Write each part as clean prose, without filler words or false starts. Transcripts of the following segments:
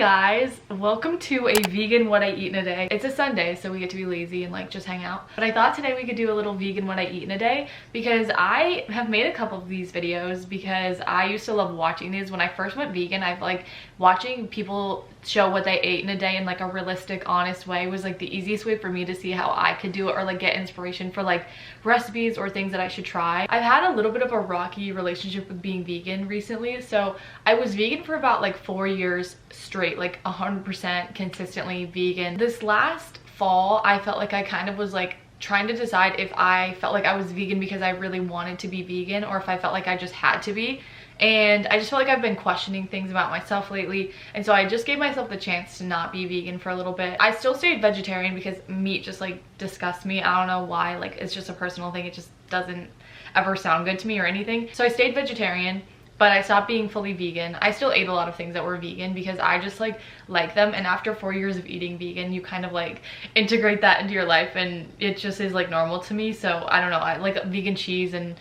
guys, welcome to a vegan what I eat in a day. It's a Sunday, so we get to be lazy and like just hang out. But I thought today we could do a little vegan what I eat in a day because I have made a couple of these videos because I used to love watching these. When I first went vegan, I've like watching people show what they ate in a day in like a realistic, honest way was like the easiest way for me to see how I could do it or like get inspiration for like recipes or things that I should try. I've had a little bit of a rocky relationship with being vegan recently. So I was vegan for about like 4 years straight, like 100% consistently vegan. This last fall, I felt like I kind of was like trying to decide if I felt like I was vegan because I really wanted to be vegan or if I felt like I just had to be. And I just feel like I've been questioning things about myself lately. And so I just gave myself the chance to not be vegan for a little bit. I still stayed vegetarian because meat just like disgusts me. I don't know why, like it's just a personal thing. It just doesn't ever sound good to me or anything. So I stayed vegetarian, but I stopped being fully vegan. I still ate a lot of things that were vegan because I just like them. And after 4 years of eating vegan, you kind of like integrate that into your life and it just is like normal to me. So I don't know, I like vegan cheese and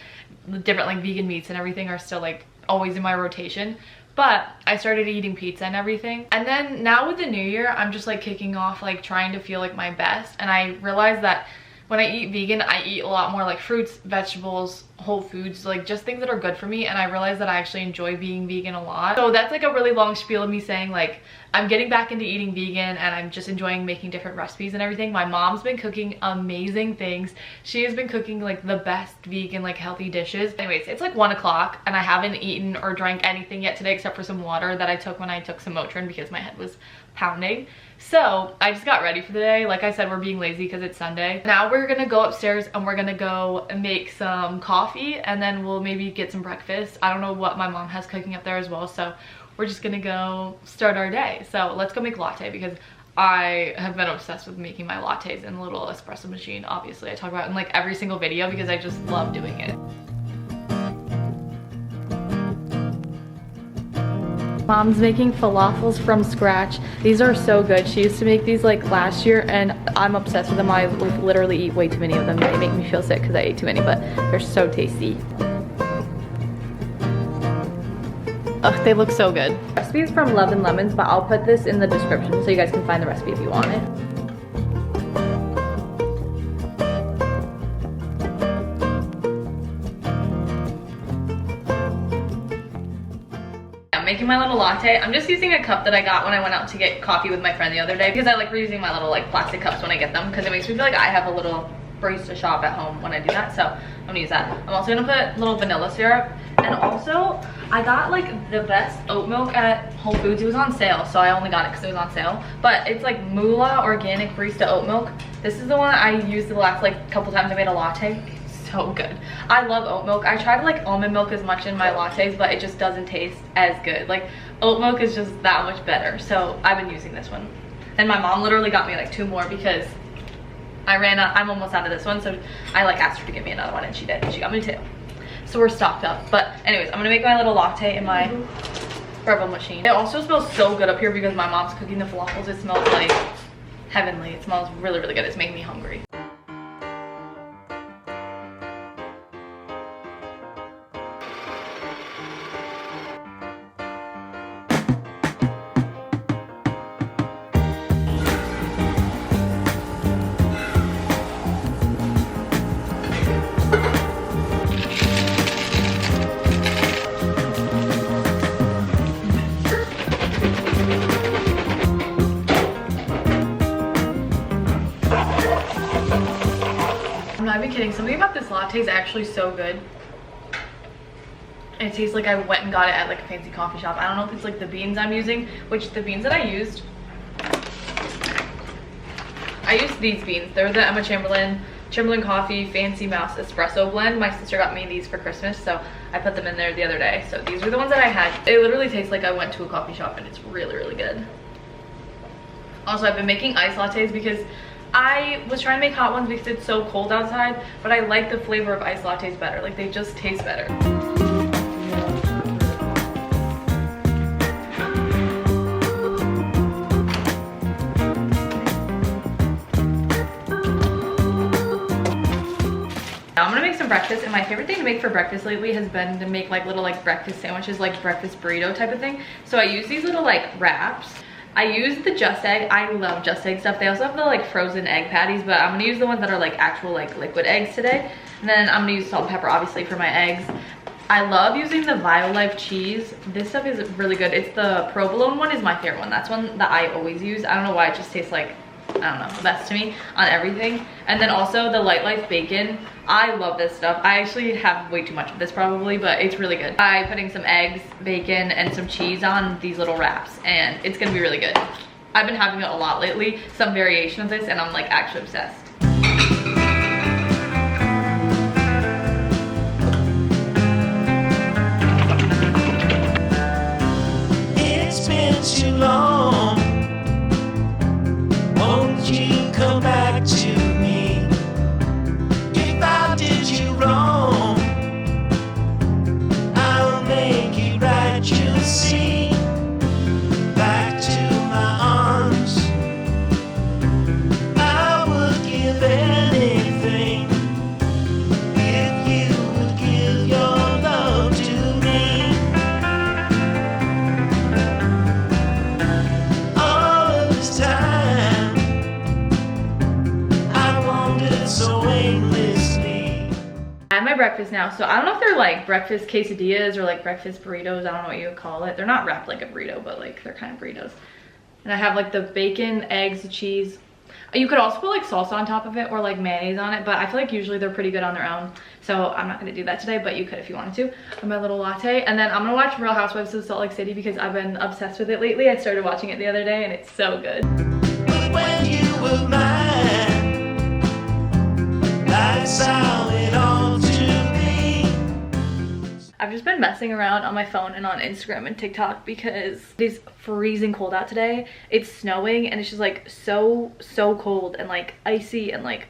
different like vegan meats and everything are still like always in my rotation. But I started eating pizza and everything. And then now with the new year, I'm just like kicking off like trying to feel like my best. And I realized that when I eat vegan, I eat a lot more like fruits, vegetables, whole foods, like just things that are good for me. And I realized that I actually enjoy being vegan a lot. So that's like a really long spiel of me saying like I'm getting back into eating vegan and I'm just enjoying making different recipes and everything. My mom's been cooking amazing things. She has been cooking like the best vegan like healthy dishes. Anyways, it's like 1 o'clock and I haven't eaten or drank anything yet today except for some water that I took when I took some Motrin because my head was pounding. So I just got ready for the day. Like I said, we're being lazy because it's Sunday. Now we're gonna go upstairs and we're gonna go make some coffee and then we'll maybe get some breakfast. I don't know what my mom has cooking up there as well, so we're just gonna go start our day. So let's go make latte because I have been obsessed with making my lattes in a little espresso machine. Obviously I talk about it in like every single video because I just love doing it. Mom's making falafels from scratch. These are so good. She used to make these like last year and I'm obsessed with them. I like literally eat way too many of them. They make me feel sick because I ate too many, but they're so tasty. Ugh, they look so good. Recipe is from Love and Lemons, but I'll put this in the description so you guys can find the recipe if you want it. Making my little latte. I'm just using a cup that I got when I went out to get coffee with my friend the other day because I like reusing my little like plastic cups when I get them because it makes me feel like I have a little barista shop at home when I do that. So I'm gonna use that. I'm also gonna put little vanilla syrup, and also I got like the best oat milk at Whole Foods. It was on sale, so I only got it because it was on sale, but it's like Moolah organic barista oat milk. This is the one I used the last like couple times I made a latte. So good. I love oat milk. I try to like almond milk as much in my lattes, but it just doesn't taste as good. Like oat milk is just that much better. So I've been using this one. And my mom literally got me like 2 more because I ran out. I'm almost out of this one. So I like asked her to give me another one and she did. She got me 2. So we're stocked up. But anyways, I'm gonna make my little latte in my Breville machine. It also smells so good up here because my mom's cooking the falafels. It smells like heavenly. It smells really, really good. It's making me hungry. I'm not even kidding. Something about this latte is actually so good. It tastes like I went and got it at like a fancy coffee shop. I don't know if it's like the beans I'm using, which the beans that I used these beans. They're the Emma Chamberlain Coffee Fancy Mouse Espresso Blend. My sister got me these for Christmas, so I put them in there the other day. So these were the ones that I had. It literally tastes like I went to a coffee shop and it's really, really good. Also, I've been making iced lattes because I was trying to make hot ones because it's so cold outside, but I like the flavor of iced lattes better. Like they just taste better. Now I'm gonna make some breakfast, and my favorite thing to make for breakfast lately has been to make like little like breakfast sandwiches, like breakfast burrito type of thing. So I use these little like wraps I use the Just Egg. I love Just Egg stuff. They also have the like frozen egg patties, but I'm gonna use the ones that are like actual like liquid eggs today. And then I'm gonna use salt and pepper obviously for my eggs. I love using the Violife cheese. This stuff is really good. It's the provolone one is my favorite one. That's one that I always use. I don't know why, it just tastes like, I don't know, the best to me on everything. And then also the Light Life bacon. I love this stuff. I actually have way too much of this probably, but it's really good. I'm putting some eggs, bacon, and some cheese on these little wraps, and it's gonna be really good. I've been having it a lot lately, some variation of this, and I'm like actually obsessed. It's been too long. Won't you come back to me? If I did you wrong, I'll make it right, you'll see. Back to my arms, I would give anything if you would give your love to me. All of this time I wandered so aimlessly. I have my breakfast now, so I don't know if they're like breakfast quesadillas or like breakfast burritos. I don't know what you would call it. They're not wrapped like a burrito, but like they're kind of burritos. And I have like the bacon, eggs, the cheese. You could also put like salsa on top of it or like mayonnaise on it, but I feel like usually they're pretty good on their own. So I'm not gonna do that today, but you could if you wanted to. With my little latte. And then I'm gonna watch Real Housewives of Salt Lake City because I've been obsessed with it lately. I started watching it the other day and it's so good. But when you were mine, that's how it ought to be. I've just been messing around on my phone and on Instagram and TikTok because it's freezing cold out today. It's snowing and it's just like so cold and like icy and like,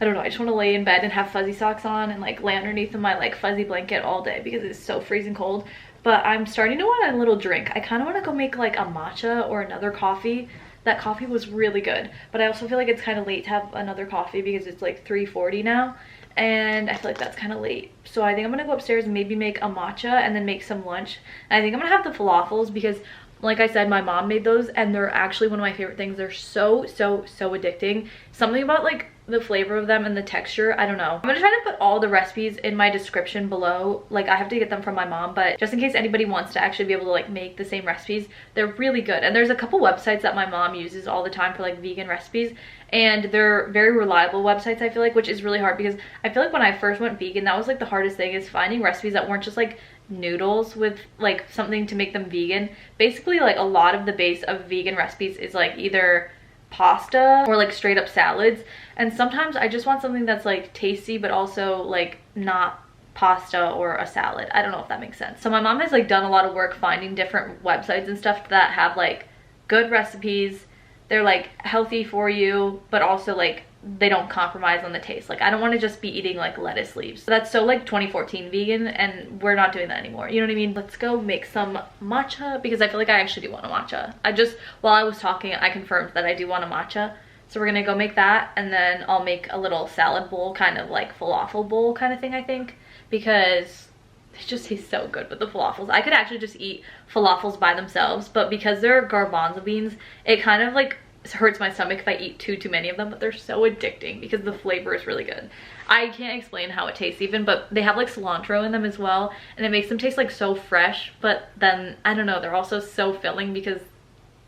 I don't know, I just want to lay in bed and have fuzzy socks on and like lay underneath of my like fuzzy blanket all day because it's so freezing cold. But I'm starting to want a little drink. I kind of want to go make like a matcha or another coffee. That coffee was really good, but I also feel like it's kind of late to have another coffee because it's like 3:40 now. And I feel like that's kind of late. So I think I'm gonna go upstairs and maybe make a matcha and then make some lunch. And I think I'm gonna have the falafels because like I said, my mom made those and they're actually one of my favorite things. They're so addicting. Something about like the flavor of them and the texture, I don't know. I'm gonna try to put all the recipes in my description below. Like I have to get them from my mom, but just in case anybody wants to actually be able to like make the same recipes, they're really good. And there's a couple websites that my mom uses all the time for like vegan recipes, and they're very reliable websites, I feel like, which is really hard because I feel like when I first went vegan, that was like the hardest thing, is finding recipes that weren't just like noodles with like something to make them vegan. Basically like a lot of the base of vegan recipes is like either pasta or like straight up salads, and sometimes I just want something that's like tasty but also like not pasta or a salad. I don't know if that makes sense. So my mom has like done a lot of work finding different websites and stuff that have like good recipes. They're like healthy for you, but also like they don't compromise on the taste. Like I don't want to just be eating like lettuce leaves. That's so like 2014 vegan, and we're not doing that anymore. You know what I mean? Let's go make some matcha because I feel like I actually do want a matcha. I just, while I was talking, I confirmed that I do want a matcha. So we're gonna go make that, and then I'll make a little salad bowl, kind of like falafel bowl kind of thing, I think, because it just tastes so good with the falafels. I could actually just eat falafels by themselves, but because they're garbanzo beans, it kind of like hurts my stomach if I eat too many of them, but they're so addicting because the flavor is really good. I can't explain how it tastes even, but they have like cilantro in them as well, and it makes them taste like so fresh, but then I don't know, they're also so filling because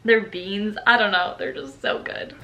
they're beans. I don't know, they're just so good.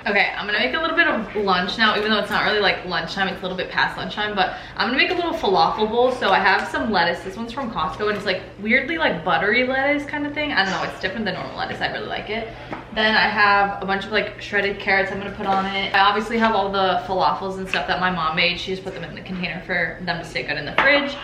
Okay, I'm gonna make a little bit of lunch now, even though it's not really like lunchtime, it's a little bit past lunchtime, but I'm gonna make a little falafel bowl. So I have some lettuce. This one's from Costco, and it's like weirdly like buttery lettuce kind of thing. I don't know, it's different than normal lettuce. I really like it. Then I have a bunch of like shredded carrots I'm gonna put on it. I obviously have all the falafels and stuff that my mom made. She just put them in the container for them to stay good in the fridge.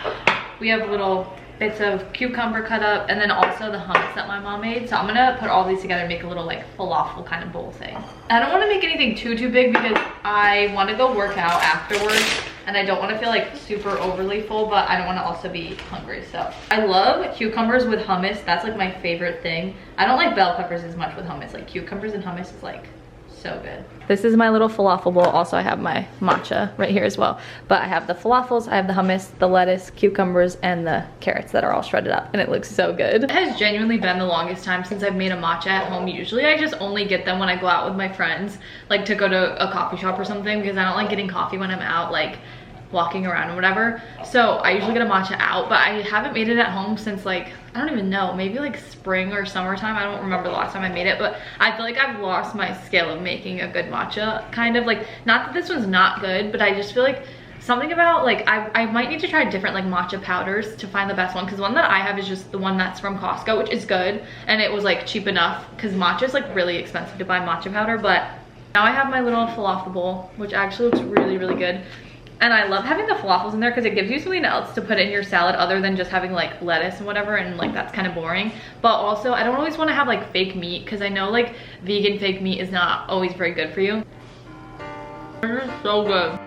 We have little bits of cucumber cut up, and then also the hummus that my mom made. So I'm gonna put all these together and make a little like falafel kind of bowl thing. I don't want to make anything too big because I want to go work out afterwards, and I don't want to feel like super overly full, but I don't want to also be hungry. So I love cucumbers with hummus. That's like my favorite thing. I don't like bell peppers as much with hummus. Like cucumbers and hummus is like so good. This is my little falafel bowl. Also, I have my matcha right here as well. But I have the falafels, I have the hummus, the lettuce, cucumbers, and the carrots that are all shredded up, and it looks so good. It has genuinely been the longest time since I've made a matcha at home. Usually I just only get them when I go out with my friends, like to go to a coffee shop or something, because I don't like getting coffee when I'm out, like walking around or whatever. So I usually get a matcha out, but I haven't made it at home since like, I don't even know, maybe like spring or summertime. I don't remember the last time I made it, but I feel like I've lost my skill of making a good matcha, kind of. Like, not that this one's not good, but I just feel like something about like, I might need to try different like matcha powders to find the best one, because one that I have is just the one that's from Costco, which is good, and it was like cheap enough, because matcha is like really expensive to buy matcha powder. But now I have my little falafel bowl, which actually looks really good. And I love having the falafels in there because it gives you something else to put in your salad other than just having like lettuce and whatever, and like that's kind of boring. But also I don't always want to have like fake meat, because I know like vegan fake meat is not always very good for you. This is so good.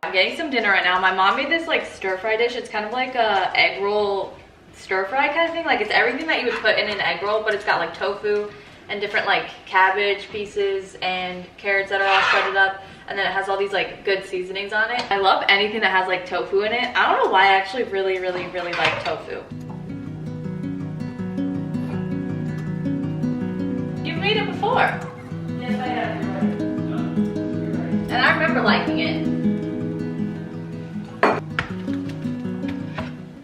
I'm getting some dinner right now. My mom made this like stir fry dish. It's kind of like a egg roll stir fry kind of thing. Like, it's everything that you would put in an egg roll, but it's got like tofu and different like cabbage pieces and carrots that are all shredded up, and then it has all these like good seasonings on it. I love anything that has like tofu in it. I don't know why, I actually really like tofu. You've made it before. Yes, I have. And I remember liking it.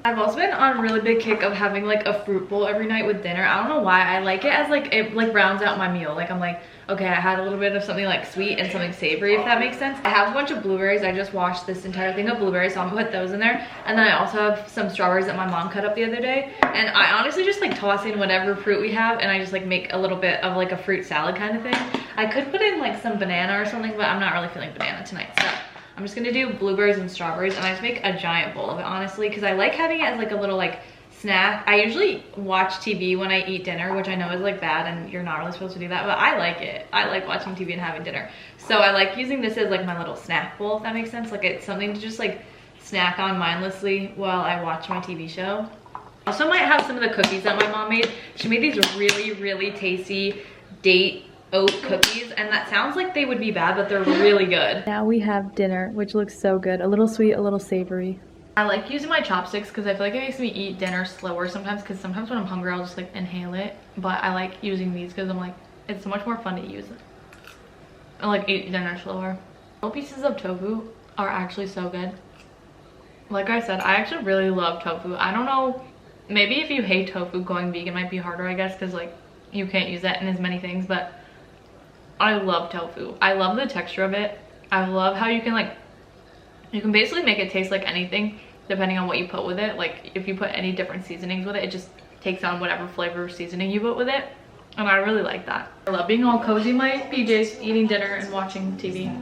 I've also been on a really big kick of having like a fruit bowl every night with dinner. I don't know why. I like it as like, it like rounds out my meal. Like, I'm like, okay, I had a little bit of something like sweet and something savory, if that makes sense. I have a bunch of blueberries. I just washed this entire thing of blueberries, so I'm gonna put those in there. And then I also have some strawberries that my mom cut up the other day. And I honestly just like toss in whatever fruit we have, and I just like make a little bit of like a fruit salad kind of thing. I could put in like some banana or something, but I'm not really feeling banana tonight, so I'm just gonna do blueberries and strawberries, and I just make a giant bowl of it, honestly, because I like having it as like a little like snack. I usually watch TV when I eat dinner, which I know is like bad and you're not really supposed to do that, but I like it. I like watching TV and having dinner. So I like using this as like my little snack bowl, if that makes sense. Like, it's something to just like snack on mindlessly while I watch my TV show. Also might have some of the cookies that my mom made. She made these really tasty date oat cookies, and that sounds like they would be bad, but they're really good. Now we have dinner, which looks so good. A little sweet, a little savory. I like using my chopsticks because I feel like it makes me eat dinner slower sometimes, because sometimes when I'm hungry I'll just like inhale it, but I like using these because I'm like, it's so much more fun to use it. I like eat dinner slower. Little pieces of tofu are actually so good. Like I said, I actually really love tofu. I don't know, maybe if you hate tofu, going vegan might be harder, I guess, because like you can't use that in as many things, but I love tofu. I love the texture of it. I love how you can like, you can basically make it taste like anything depending on what you put with it. Like, if you put any different seasonings with it, it just takes on whatever flavor seasoning you put with it. And I really like that. I love being all cozy in my PJs, eating dinner and watching TV.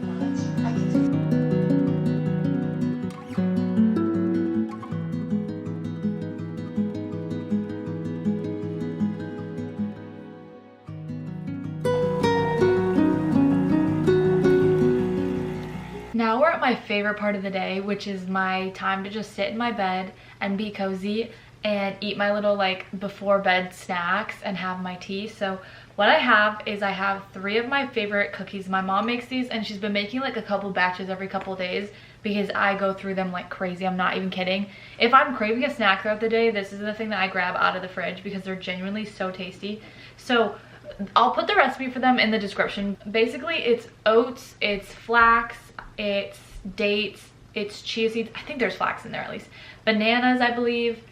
Now we're at my favorite part of the day, which is my time to just sit in my bed and be cozy and eat my little like before bed snacks and have my tea. So what I have is, I have 3 of my favorite cookies. My mom makes these, and she's been making like a couple batches every couple days because I go through them like crazy. I'm not even kidding. If I'm craving a snack throughout the day, this is the thing that I grab out of the fridge because they're genuinely so tasty. So I'll put the recipe for them in the description. Basically, it's oats, it's flax, it's dates, it's chia seeds. I think there's flax in there at least. Bananas, I believe.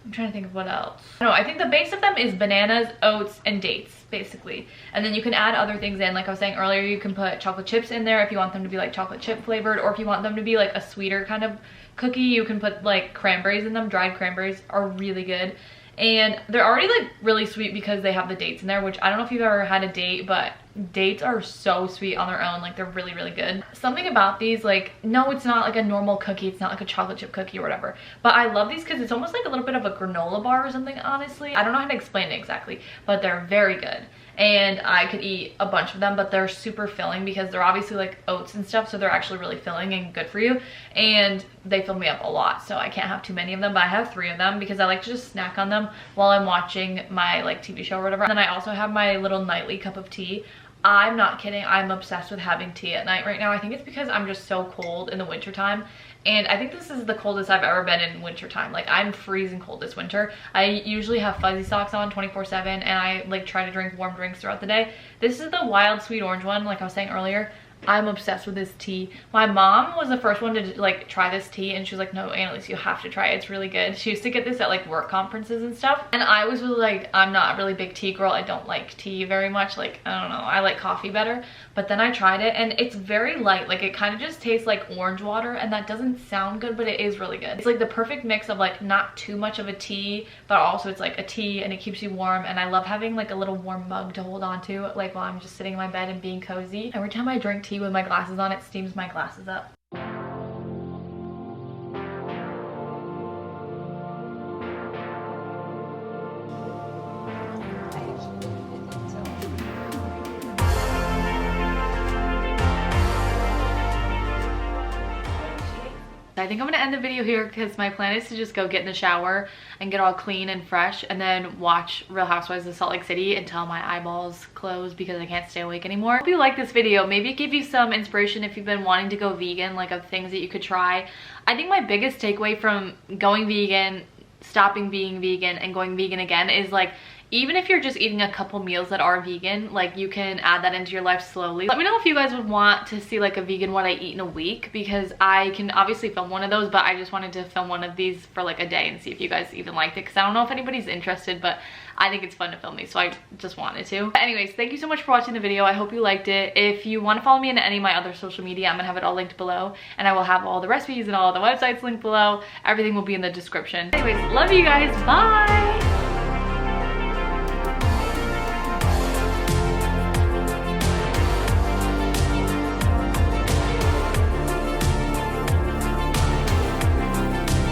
I'm trying to think of what else. No, I think the base of them is bananas, oats, and dates, basically. And then you can add other things in. Like I was saying earlier, you can put chocolate chips in there if you want them to be like chocolate chip flavored, or if you want them to be like a sweeter kind of cookie, you can put like cranberries in them. Dried cranberries are really good. And they're already like really sweet because they have the dates in there, which I don't know if you've ever had a date, but dates are so sweet on their own. Like they're really, really good. Something about these, like, no, it's not like a normal cookie. It's not like a chocolate chip cookie or whatever. But I love these because it's almost like a little bit of a granola bar or something, honestly. I don't know how to explain it exactly, but they're very good. And I could eat a bunch of them, but they're super filling because they're obviously like oats and stuff, so they're actually really filling and good for you. And they fill me up a lot, so I can't have too many of them, but I have 3 of them because I like to just snack on them while I'm watching my like TV show or whatever. And then I also have my little nightly cup of tea. I'm not kidding, I'm obsessed with having tea at night right now. I think it's because I'm just so cold in the wintertime. And I think this is the coldest I've ever been in wintertime. Like I'm freezing cold this winter. I usually have fuzzy socks on 24/7 and I like try to drink warm drinks throughout the day. This is the wild sweet orange one, like I was saying earlier. I'm obsessed with this tea. My mom was the first one to like try this tea and she was like, no, Annalise, you have to try it. It's really good. She used to get this at like work conferences and stuff. And I was really like, I'm not a really big tea girl. I don't like tea very much. Like, I don't know. I like coffee better. But then I tried it and it's very light. Like it kind of just tastes like orange water and that doesn't sound good, but it is really good. It's like the perfect mix of like not too much of a tea, but also it's like a tea and it keeps you warm. And I love having like a little warm mug to hold on to like while I'm just sitting in my bed and being cozy. Every time I drink tea with my glasses on, it steams my glasses up. I think I'm gonna end the video here because my plan is to just go get in the shower and get all clean and fresh and then watch Real Housewives of Salt Lake City until my eyeballs close because I can't stay awake anymore. Hope you like this video. Maybe it gave you some inspiration if you've been wanting to go vegan, like of things that you could try. I think my biggest takeaway from going vegan, stopping being vegan, and going vegan again is like, even if you're just eating a couple meals that are vegan, like you can add that into your life slowly. Let me know if you guys would want to see like a vegan what I eat in a week, because I can obviously film one of those, but I just wanted to film one of these for like a day and see if you guys even liked it, because I don't know if anybody's interested, but I think it's fun to film these, so I just wanted to. But anyways, thank you so much for watching the video. I hope you liked it. If you want to follow me on any of my other social media, I'm gonna have it all linked below, and I will have all the recipes and all the websites linked below. Everything will be in the description. Anyways, love you guys. Bye.